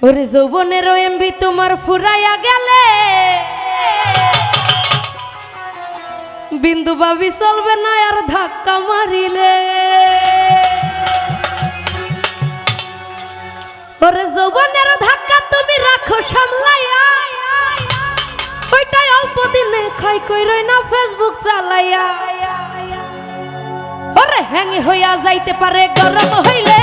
ওরে যৌবনের এমবি তোমার ফুরাইয়া গেলে বিন্দু ভাবি চলবে না আর ধাক্কা মারিলে। ওরে যৌবনের ধাক্কা তুমি রাখো সামলাইয়া, ওইটাই অল্প দিনে খাই কইরই না ফেসবুক চালাইয়া। ওরে হ্যাঙ্গি হইয়া যাইতে পারে গরম হইলে